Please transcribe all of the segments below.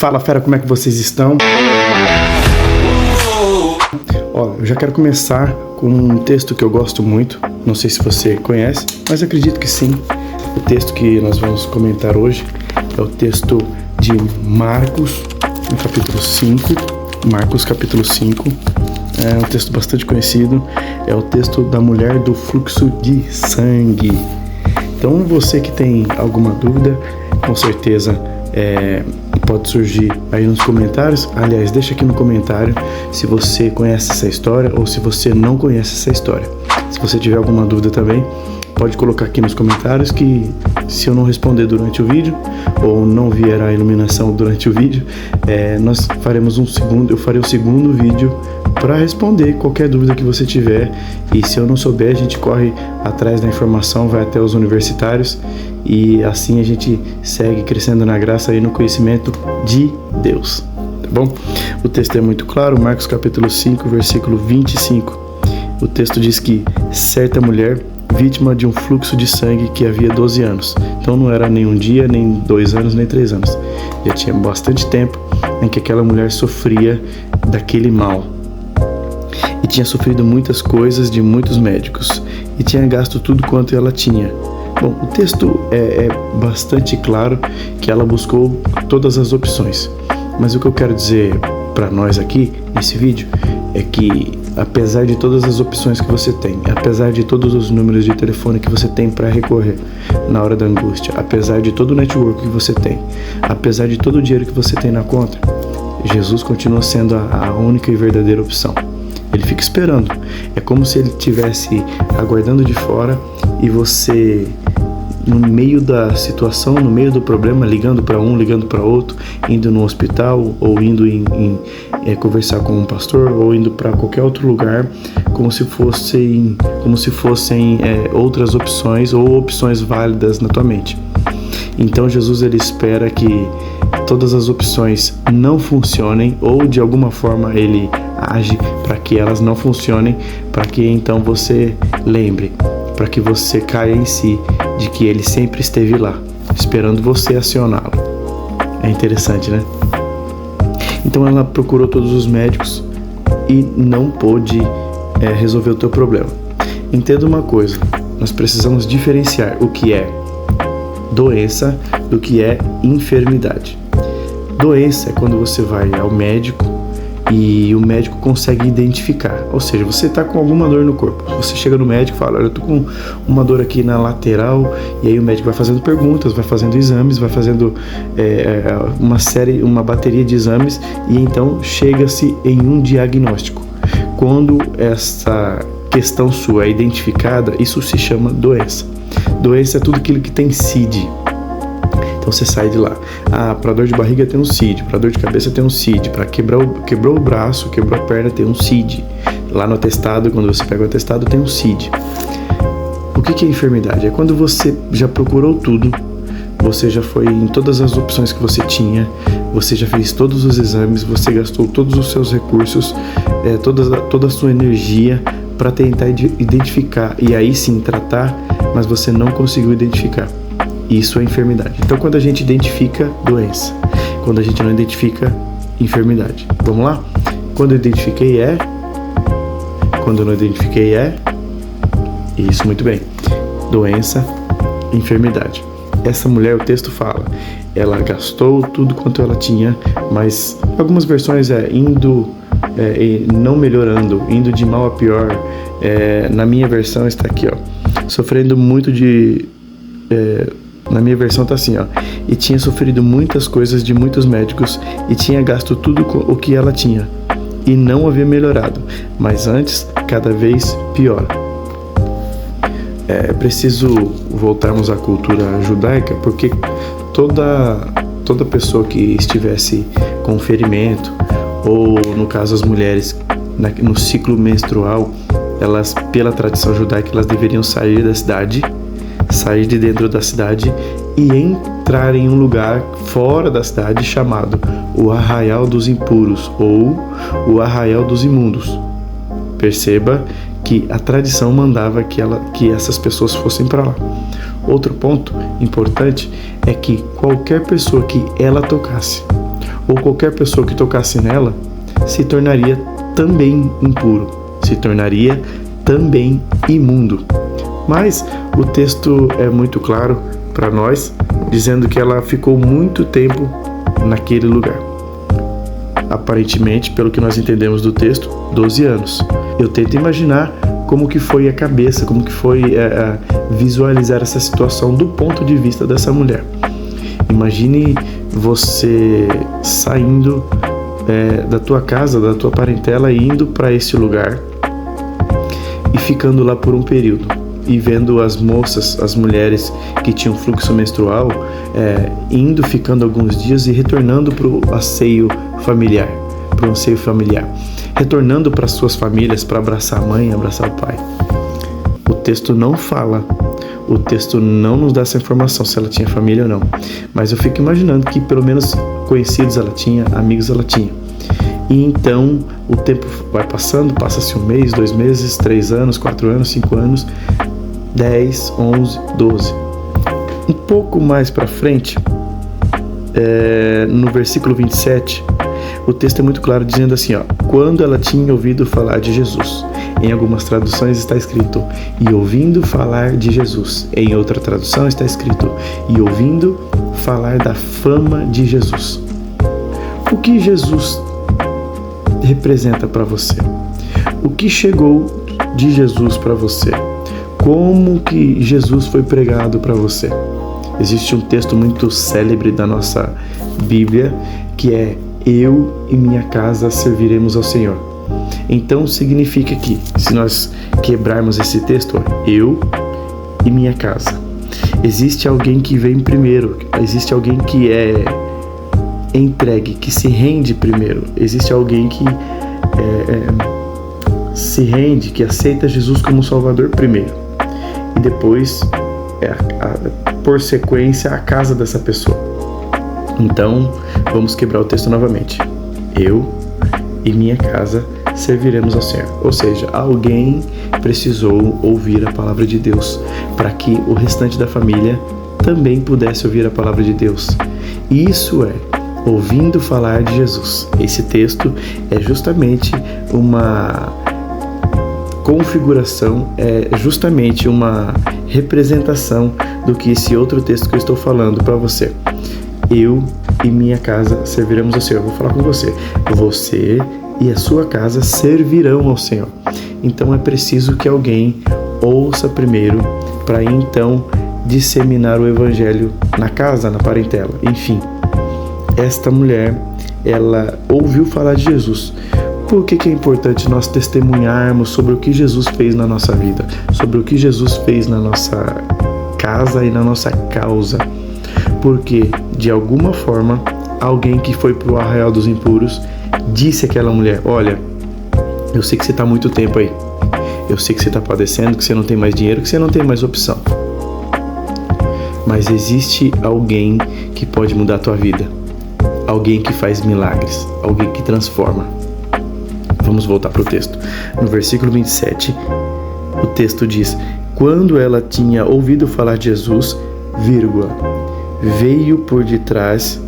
Fala, fera, como é que vocês estão? Olha, eu já quero começar com um texto que eu gosto muito. Não sei se você conhece, mas acredito que sim. O texto que nós vamos comentar hoje é o texto de Marcos, no capítulo 5. Marcos, capítulo 5. É um texto bastante conhecido. É o texto da mulher do fluxo de sangue. Então, você que tem alguma dúvida, com certeza pode surgir aí nos comentários. Aliás, deixa aqui no comentário se você conhece essa história ou se você não conhece essa história. Se você tiver alguma dúvida também, pode colocar aqui nos comentários que se eu não responder durante o vídeo ou não vier a iluminação durante o vídeo, nós faremos eu farei um segundo vídeo para responder qualquer dúvida que você tiver. E se eu não souber, a gente corre atrás da informação, vai até os universitários e assim a gente segue crescendo na graça e no conhecimento de Deus, tá bom? O texto é muito claro, Marcos capítulo 5, versículo 25. O texto diz que certa mulher, vítima de um fluxo de sangue que havia 12 anos. Então não era nem um dia, nem 2 anos, nem 3 anos. Já tinha bastante tempo em que aquela mulher sofria daquele mal. E tinha sofrido muitas coisas de muitos médicos. E tinha gasto tudo quanto ela tinha. Bom, o texto é bastante claro que ela buscou todas as opções. Mas o que eu quero dizer para nós aqui, nesse vídeo, é que apesar de todas as opções que você tem, apesar de todos os números de telefone que você tem para recorrer na hora da angústia, apesar de todo o network que você tem, apesar de todo o dinheiro que você tem na conta, Jesus continua sendo a única e verdadeira opção. Ele fica esperando. É como se ele estivesse aguardando de fora e você, no meio da situação, no meio do problema, ligando para um, ligando para outro, indo no hospital ou indo conversar com um pastor ou indo para qualquer outro lugar, como se fossem outras opções ou opções válidas na tua mente. Então Jesus, ele espera que todas as opções não funcionem ou de alguma forma ele age para que elas não funcionem, para que então você lembre, para que você caia em si de que ele sempre esteve lá, esperando você acioná-lo. É interessante, né? Então ela procurou todos os médicos e não pôde resolver o teu problema. Entenda uma coisa, nós precisamos diferenciar o que é doença do que é enfermidade. Doença é quando você vai ao médico e o médico consegue identificar, ou seja, você está com alguma dor no corpo, você chega no médico e fala, olha, eu estou com uma dor aqui na lateral, e aí o médico vai fazendo perguntas, vai fazendo exames, vai fazendo uma bateria de exames, e então chega-se em um diagnóstico. Quando essa questão sua é identificada, isso se chama doença. Doença é tudo aquilo que tem CID. Então você sai de lá. Para dor de barriga tem um CID, para dor de cabeça tem um CID, para quebrou o braço, quebrou a perna tem um CID. Lá no atestado, quando você pega o atestado, tem um CID. O que é enfermidade? É quando você já procurou tudo, você já foi em todas as opções que você tinha, você já fez todos os exames, você gastou todos os seus recursos, toda a sua energia para tentar identificar e aí sim tratar, mas você não conseguiu identificar. Isso é enfermidade. Então, quando a gente identifica doença, quando a gente não identifica enfermidade. Vamos lá? Quando eu identifiquei quando eu não identifiquei isso, muito bem. Doença, enfermidade. Essa mulher, o texto fala, ela gastou tudo quanto ela tinha, mas algumas versões indo, não melhorando, indo de mal a pior. Na minha versão está aqui, ó, sofrendo muito na minha versão tá assim, ó, e tinha sofrido muitas coisas de muitos médicos e tinha gasto tudo o que ela tinha e não havia melhorado, mas antes cada vez pior. É preciso voltarmos à cultura judaica, porque toda pessoa que estivesse com ferimento, ou no caso as mulheres no ciclo menstrual, elas, pela tradição judaica, elas deveriam sair da cidade, sair de dentro da cidade e entrar em um lugar fora da cidade chamado o Arraial dos Impuros ou o Arraial dos Imundos. Perceba que a tradição mandava que essas pessoas fossem para lá. Outro ponto importante é que qualquer pessoa que ela tocasse ou qualquer pessoa que tocasse nela se tornaria também impuro, se tornaria também imundo. Mas o texto é muito claro para nós, dizendo que ela ficou muito tempo naquele lugar. Aparentemente, pelo que nós entendemos do texto, 12 anos. Eu tento imaginar como que foi a cabeça, como que foi visualizar essa situação do ponto de vista dessa mulher. Imagine você saindo da tua casa, da tua parentela, e indo para esse lugar e ficando lá por um período e vendo as moças, as mulheres que tinham fluxo menstrual indo, ficando alguns dias e retornando para o anseio familiar, retornando para suas famílias para abraçar a mãe, abraçar o pai. O texto não fala, o texto não nos dá essa informação se ela tinha família ou não, mas eu fico imaginando que pelo menos conhecidos ela tinha, amigos ela tinha. E então o tempo vai passando, passa-se 1 mês, 2 meses, 3 anos, 4 anos, 5 anos, 10, 11, 12. Um pouco mais para frente, no versículo 27, o texto é muito claro, dizendo assim, quando ela tinha ouvido falar de Jesus. Em algumas traduções está escrito, e ouvindo falar de Jesus. Em outra tradução está escrito, e ouvindo falar da fama de Jesus. O que Jesus representa para você? O que chegou de Jesus para você? Como que Jesus foi pregado para você? Existe um texto muito célebre da nossa Bíblia que é: eu e minha casa serviremos ao Senhor. Então significa que, se nós quebrarmos esse texto, eu e minha casa, existe alguém que vem primeiro, existe alguém que é entregue, que se rende primeiro, existe alguém que se rende, que aceita Jesus como Salvador primeiro, e depois, por sequência, a casa dessa pessoa. Então, vamos quebrar o texto novamente. Eu e minha casa serviremos ao Senhor. Ou seja, alguém precisou ouvir a palavra de Deus para que o restante da família também pudesse ouvir a palavra de Deus. Isso ouvindo falar de Jesus. Esse texto é justamente uma configuração, é justamente uma representação do que esse outro texto que eu estou falando para você. Eu e minha casa serviremos ao Senhor. Eu vou falar com você. Você e a sua casa servirão ao Senhor. Então é preciso que alguém ouça primeiro, para então disseminar o evangelho na casa, na parentela. Enfim, esta mulher, ela ouviu falar de Jesus. Por que é importante nós testemunharmos sobre o que Jesus fez na nossa vida, sobre o que Jesus fez na nossa casa e na nossa causa? Porque, de alguma forma, alguém que foi para o arraial dos impuros disse àquela mulher: olha, eu sei que você está há muito tempo aí, eu sei que você está padecendo, que você não tem mais dinheiro, que você não tem mais opção, mas existe alguém que pode mudar a tua vida, alguém que faz milagres, alguém que transforma. Vamos voltar para o texto. No versículo 27, o texto diz: quando ela tinha ouvido falar de Jesus, veio por detrás,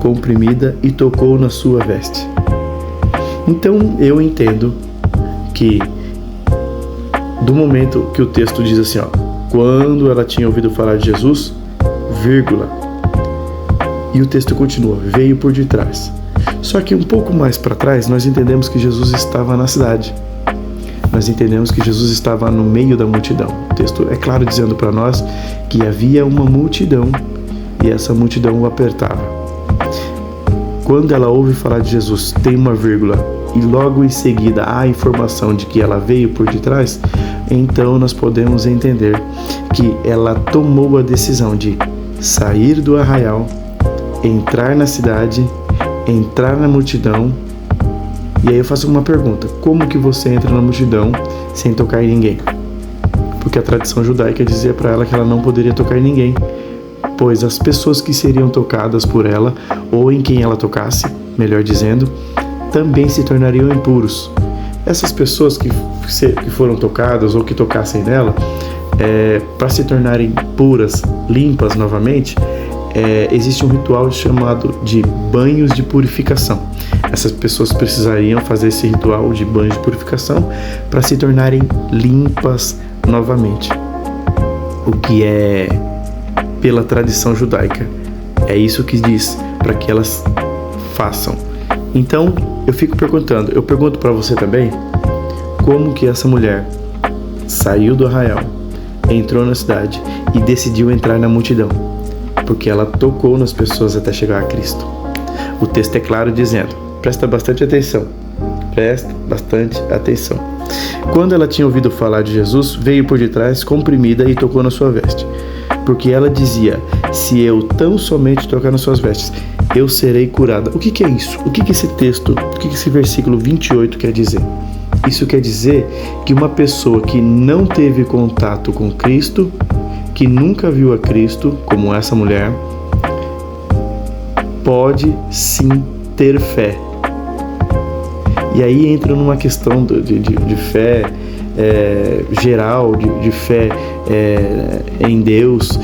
comprimida, e tocou na sua veste. Então eu entendo que do momento que o texto diz assim, quando ela tinha ouvido falar de Jesus, e o texto continua, veio por detrás. Só que um pouco mais para trás, nós entendemos que Jesus estava na cidade. Nós entendemos que Jesus estava no meio da multidão. O texto é claro dizendo para nós que havia uma multidão e essa multidão o apertava. Quando ela ouve falar de Jesus, tem uma vírgula e logo em seguida há a informação de que ela veio por detrás, então nós podemos entender que ela tomou a decisão de sair do arraial, entrar na cidade, entrar na multidão. E aí eu faço uma pergunta: como que você entra na multidão sem tocar em ninguém? Porque a tradição judaica dizia para ela que ela não poderia tocar em ninguém, pois as pessoas que seriam tocadas por ela, ou em quem ela tocasse, melhor dizendo, também se tornariam impuros. Essas pessoas que foram tocadas ou que tocassem nela, para se tornarem puras, limpas novamente, existe um ritual chamado de banhos de purificação. Essas pessoas precisariam fazer esse ritual de banhos de purificação para se tornarem limpas novamente. O que é pela tradição judaica. É isso que diz para que elas façam. Então, eu fico perguntando, eu pergunto para você também, como que essa mulher saiu do arraial, entrou na cidade e decidiu entrar na multidão? Porque ela tocou nas pessoas até chegar a Cristo. O texto é claro dizendo, presta bastante atenção. Quando ela tinha ouvido falar de Jesus, veio por detrás, comprimida, e tocou na sua veste. Porque ela dizia, se eu tão somente tocar nas suas vestes, eu serei curada. O que é isso? O que esse texto, o que esse versículo 28 quer dizer? Isso quer dizer que uma pessoa que não teve contato com Cristo, que nunca viu a Cristo, como essa mulher, pode sim ter fé. E aí entra numa questão de fé geral, de fé em Deus.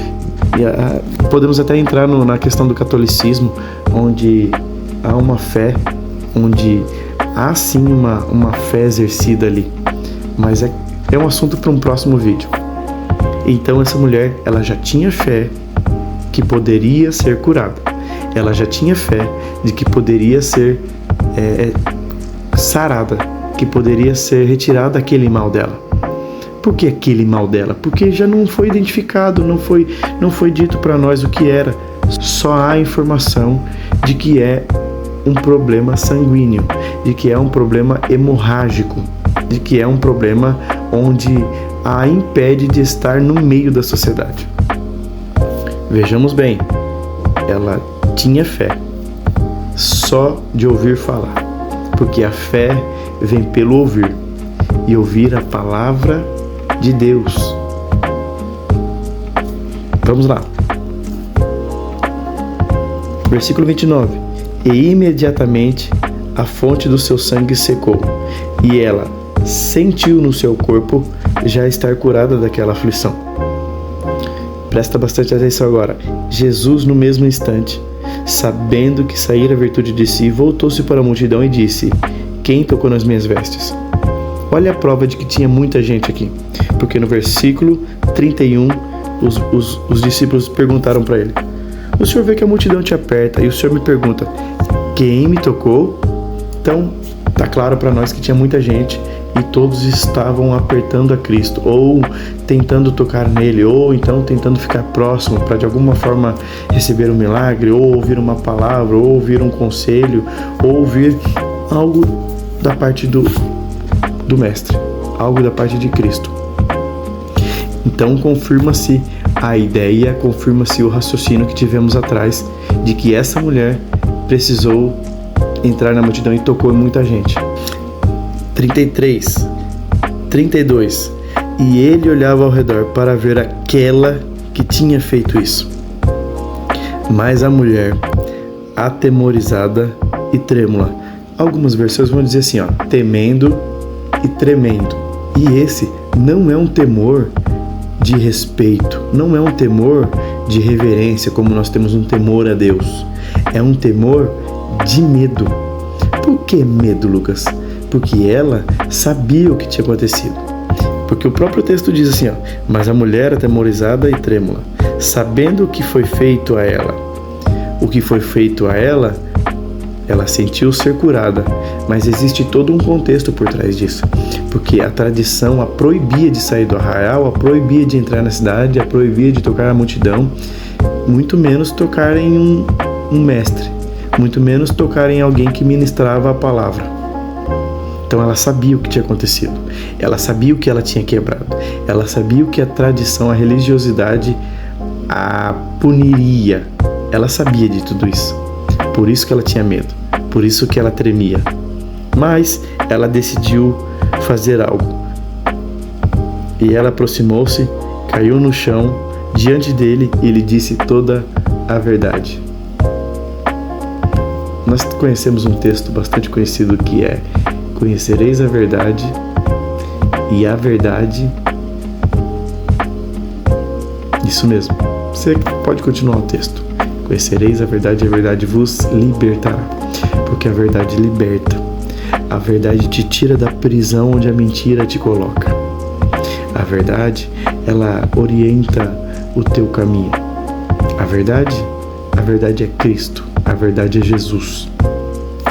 Podemos até entrar na questão do catolicismo, onde há uma fé, onde há sim uma fé exercida ali. Mas é um assunto para um próximo vídeo. Então essa mulher, ela já tinha fé que poderia ser curada. Ela já tinha fé de que poderia ser sarada, que poderia ser retirado aquele mal dela. Por que aquele mal dela? Porque já não foi identificado, não foi dito para nós o que era. Só há informação de que é um problema sanguíneo, de que é um problema hemorrágico, de que é um problema onde a impede de estar no meio da sociedade. Vejamos bem, ela tinha fé, só de ouvir falar, porque a fé vem pelo ouvir, e ouvir a palavra de Deus. Vamos lá. Versículo 29. E imediatamente a fonte do seu sangue secou, e ela sentiu no seu corpo já estar curada daquela aflição. Presta bastante atenção agora. Jesus, no mesmo instante, sabendo que saíra a virtude de si, voltou-se para a multidão e disse, quem tocou nas minhas vestes? Olha a prova de que tinha muita gente aqui, porque no versículo 31 os discípulos perguntaram para ele, o senhor vê que a multidão te aperta e o senhor me pergunta, quem me tocou? Então está claro para nós que tinha muita gente e todos estavam apertando a Cristo, ou tentando tocar nele, ou então tentando ficar próximo para de alguma forma receber um milagre, ou ouvir uma palavra, ou ouvir um conselho, ou ouvir algo da parte do Mestre, algo da parte de Cristo. Então confirma-se a ideia, confirma-se o raciocínio que tivemos atrás de que essa mulher precisou entrar na multidão e tocou em muita gente. 33, 32. E ele olhava ao redor para ver aquela que tinha feito isso. Mas a mulher, atemorizada e trêmula. Algumas versões vão dizer assim, temendo e tremendo. E esse não é um temor de respeito, não é um temor de reverência, como nós temos um temor a Deus. É um temor de medo. Por que medo, Lucas? Porque ela sabia o que tinha acontecido. Porque o próprio texto diz assim, mas a mulher atemorizada e trêmula, sabendo o que foi feito a ela. O que foi feito a ela, ela sentiu ser curada, mas existe todo um contexto por trás disso. Porque a tradição a proibia de sair do arraial, a proibia de entrar na cidade, a proibia de tocar na multidão, muito menos tocar em um mestre, muito menos tocar em alguém que ministrava a palavra. Então ela sabia o que tinha acontecido, ela sabia o que ela tinha quebrado, ela sabia o que a tradição, a religiosidade a puniria, ela sabia de tudo isso, por isso que ela tinha medo, por isso que ela tremia, mas ela decidiu fazer algo, e ela aproximou-se, caiu no chão diante dele e lhe disse toda a verdade. Nós conhecemos um texto bastante conhecido que é conhecereis a verdade e a verdade... Isso mesmo, você pode continuar o texto. Conhecereis a verdade vos libertará. Porque a verdade liberta. A verdade te tira da prisão onde a mentira te coloca. A verdade, ela orienta o teu caminho. A verdade é Cristo. A verdade é Jesus.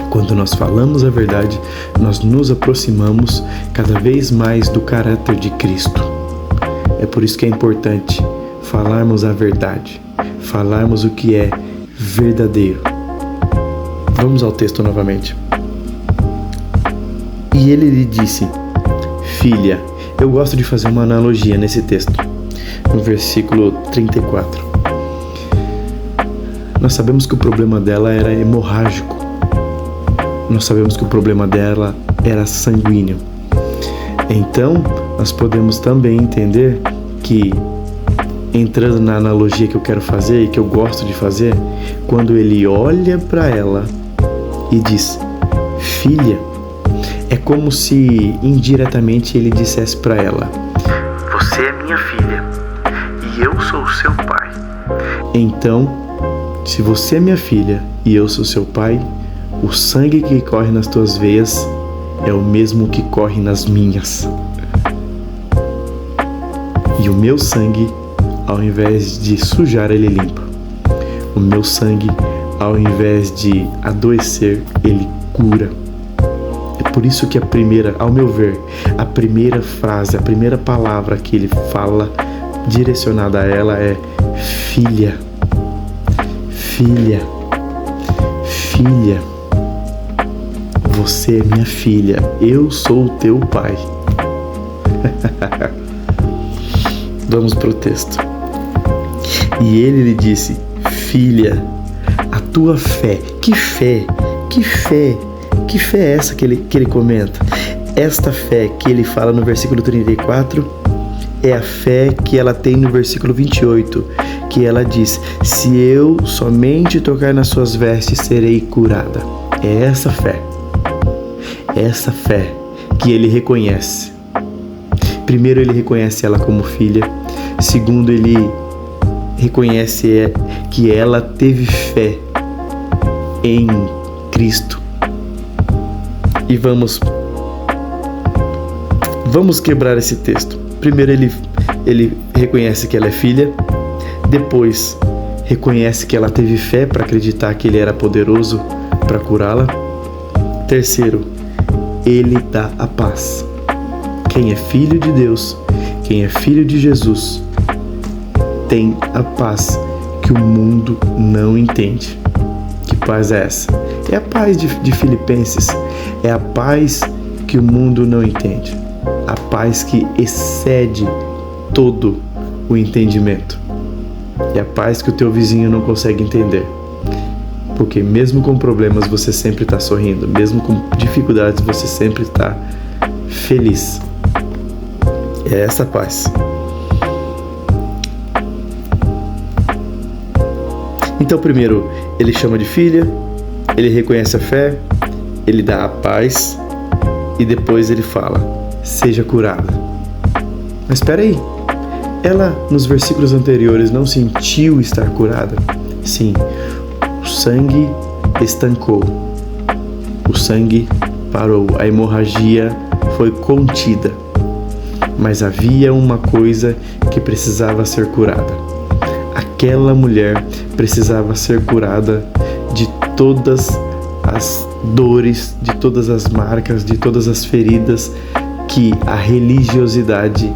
Quando nós falamos a verdade, nós nos aproximamos cada vez mais do caráter de Cristo. É por isso que é importante falarmos a verdade, falarmos o que é verdadeiro. Vamos ao texto novamente. E ele lhe disse: filha, eu gosto de fazer uma analogia nesse texto, no versículo 34. Nós sabemos que o problema dela era hemorrágico. Nós sabemos que o problema dela era sanguíneo. Então, nós podemos também entender que, entrando na analogia que eu quero fazer e que eu gosto de fazer, quando ele olha para ela e diz: filha, é como se indiretamente ele dissesse para ela: você é minha filha e eu sou seu pai. Então, se você é minha filha e eu sou seu pai, o sangue que corre nas tuas veias é o mesmo que corre nas minhas. E o meu sangue, ao invés de sujar, ele limpa. O meu sangue, ao invés de adoecer, ele cura. É por isso que ao meu ver, a primeira frase, a primeira palavra que ele fala direcionada a ela é: filha, filha, filha, você é minha filha, eu sou o teu pai. Vamos para o texto. E ele lhe disse: filha, a tua fé. Que fé? Que fé? Que fé é essa que ele comenta? Esta fé que ele fala no versículo 34 é a fé que ela tem no versículo 28, que ela diz: se eu somente tocar nas suas vestes, serei curada. É essa fé. Essa fé que ele reconhece. Primeiro, ele reconhece ela como filha. Segundo, ele reconhece que ela teve fé em Cristo. E vamos quebrar esse texto. Primeiro, ele reconhece que ela é filha. Depois, reconhece que ela teve fé para acreditar que ele era poderoso para curá-la. Terceiro, ele dá a paz. Quem é filho de Deus, quem é filho de Jesus, tem a paz que o mundo não entende. Que paz é essa? É a paz de Filipenses. É a paz que o mundo não entende. A paz que excede todo o entendimento. É a paz que o teu vizinho não consegue entender. Porque mesmo com problemas você sempre está sorrindo. Mesmo com dificuldades você sempre está feliz. É essa paz. Então, primeiro, ele chama de filha, ele reconhece a fé, ele dá a paz e depois ele fala: seja curada. Mas espera aí, ela nos versículos anteriores não sentiu estar curada? Sim, o sangue estancou, o sangue parou, a hemorragia foi contida. Mas havia uma coisa que precisava ser curada. Aquela mulher precisava ser curada de todas as dores, de todas as marcas, de todas as feridas que a religiosidade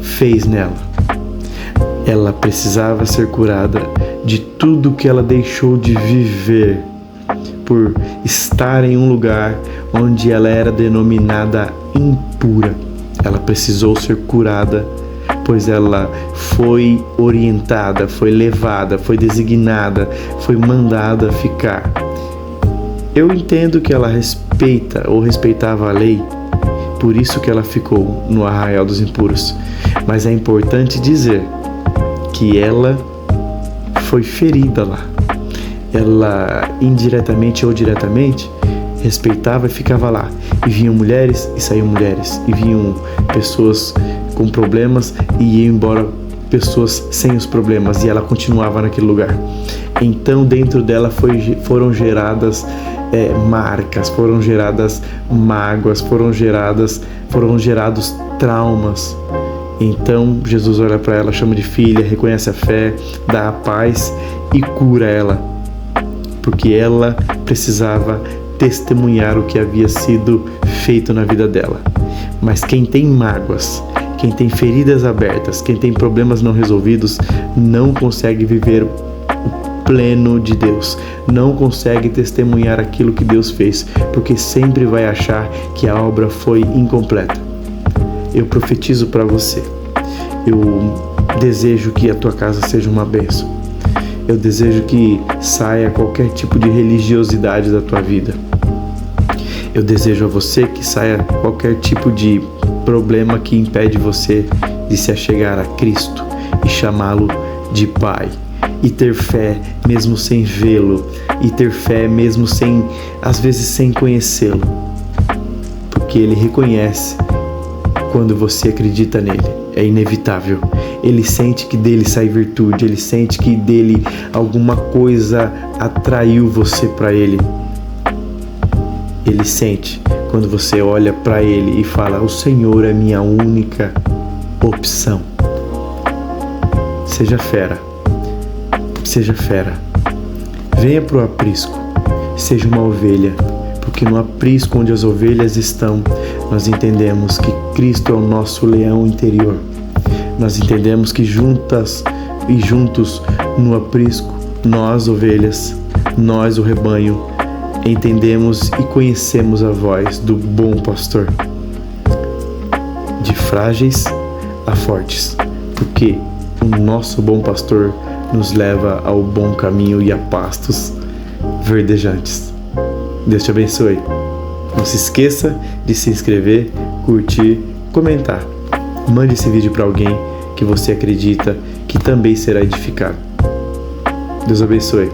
fez nela. Ela precisava ser curada de tudo que ela deixou de viver por estar em um lugar onde ela era denominada impura. Ela precisou ser curada, pois ela foi orientada, foi levada, foi designada, foi mandada ficar. Eu entendo que ela respeita ou respeitava a lei, por isso que ela ficou no arraial dos impuros. Mas é importante dizer que ela foi ferida lá. Ela, indiretamente ou diretamente, respeitava e ficava lá. E vinham mulheres e saíam mulheres. E vinham pessoas com problemas e iam embora pessoas sem os problemas. E ela continuava naquele lugar. Então dentro dela foram geradas marcas, foram geradas mágoas, foram gerados traumas. Então Jesus olha para ela, chama de filha, reconhece a fé, dá a paz e cura ela, porque ela precisava testemunhar o que havia sido feito na vida dela. Mas quem tem mágoas, quem tem feridas abertas, quem tem problemas não resolvidos, não consegue viver o pleno de Deus, não consegue testemunhar aquilo que Deus fez, porque sempre vai achar que a obra foi incompleta. Eu profetizo para você, eu desejo que a tua casa seja uma bênção, eu desejo que saia qualquer tipo de religiosidade da tua vida, eu desejo a você que saia qualquer tipo de problema que impede você de se achegar a Cristo e chamá-lo de Pai, e ter fé mesmo sem vê-lo, e ter fé mesmo às vezes sem conhecê-lo, porque Ele reconhece quando você acredita nele, é inevitável. Ele sente que dele sai virtude, ele sente que dele alguma coisa atraiu você para ele. Ele sente quando você olha para ele e fala: o Senhor é minha única opção. Seja fera, seja fera. Venha para o aprisco, seja uma ovelha, porque no aprisco onde as ovelhas estão, nós entendemos que Cristo é o nosso leão interior. Nós entendemos que juntas e juntos no aprisco, nós ovelhas, nós o rebanho, entendemos e conhecemos a voz do bom pastor, de frágeis a fortes, porque o nosso bom pastor nos leva ao bom caminho e a pastos verdejantes. Deus te abençoe. Não se esqueça de se inscrever, curtir, comentar. Mande esse vídeo para alguém que você acredita que também será edificado. Deus abençoe.